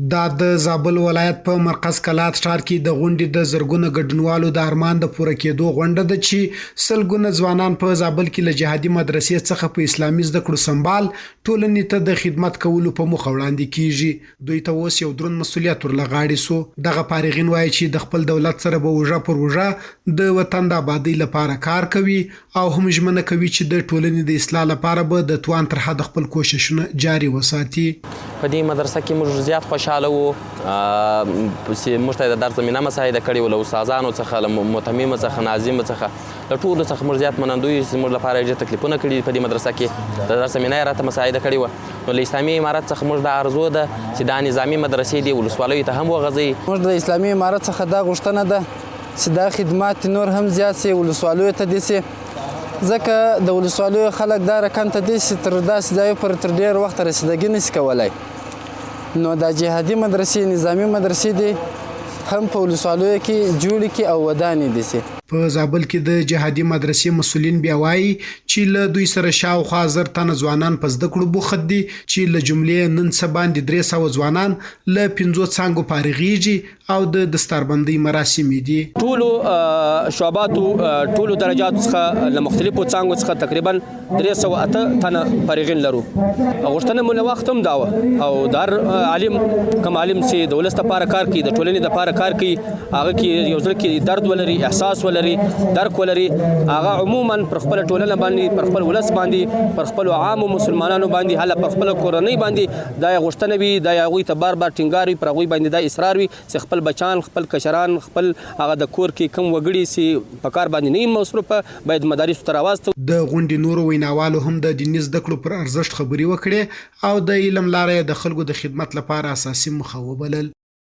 دا د زابل ولایت په مرکز کلات ښار کې د غونډې د زرګونه ګډونوالو د ارمان د پوره کېدو غونډه ده چې سلګونه ځوانان په زابل کې له جهادي مدرسې څخه په اسلامي زده کړو سمبال ټولنې ته د خدمت کولو په موخه وړاندې کیږي. دوی ته اوس یو دروند مسؤلیت ورله غاړې سو. دغه فارغین وایي چې د خپل دولت سره به وژه پر وژه د وطن د آبادۍ لپاره کار کوي او هم ژمنه کوي چې د ټولنې د اصلاح لپاره به د توان تر حده خپل کوششونه جاري وساتي. په دې مدرسه کې موږ زیات خوشاله وو چې موږ ته د درس زمینه مساعده کړې وه له استادانو څخه له متممه څخه ناظمه څخه له ټولو څخه موږ زیات منندوی یو چې زموږ لپاره ډېر تکلیفونه کړي په دې مدرسه کې د درس زمینه یې راته مساعده کړې وه. نو له اسلامي امارت څخه موږ دا آرزو ده چې دا نظامي مدرسې دي ولسوالیو ته هم وغځوي. موږ د اسلامي امارت څخه دا غوښتنه ده چې دا خدمات نور هم زیات سي ولسوالیو ته دي سي ځکه د ولسوالیو خلک دا رقم ته دي چې تر داسې ځایو پر تر ډېر وخته رسیدګي نشي کولی. نو دا جهادي مدرسې نظامي مدرسې دي هم په ولسوالیو کې جوړې کې او ودانې دي سي. په زابل کې د جهادي مدرسې مسؤلین بیا وایي چې له دوی سره شاوخوا 1000 تنه ځوانان په زده کړو بوخت دي چې له جملې نن څه باندې 300 ځوانان له 50 څانګو فارغېږي او د دستاربندۍ مراسم دي. ټولو شعباتو ټولو درجاتو څخه له مختلفو څانګو څخه تقریبا 308 تنه فارغین لرو. غوښتنه مو له وخت هم دا وه او دار عالم کوم عالم چې د ولس لپاره کار کوي د ټولنې لپاره کار کوي هغه کې یو ځل کې درد ولري احساس ولري درک ولري هغه عموما پر خپل ټولنه باندې پر خپل ولس باندې پر خپل عامو مسلمانانو باندې هله پر خپل کورنۍ باندې دا غوښتنه وي دا هغوی ته بار بار ټینګار وي پر هغوی باندې دا اصرار وي چې خپل بچان خپل کشران خپل هغه د کور کې کم وګړي چې په کار باندې نه مصروفه باید مدارسو ته راواستو. د غونډې نورو ویناوالو هم د دیني زده کړو پر ارزښت خبرې وکړې او د علم لاره د خلکو د خدمت لپاره اساسي موخه وبلل.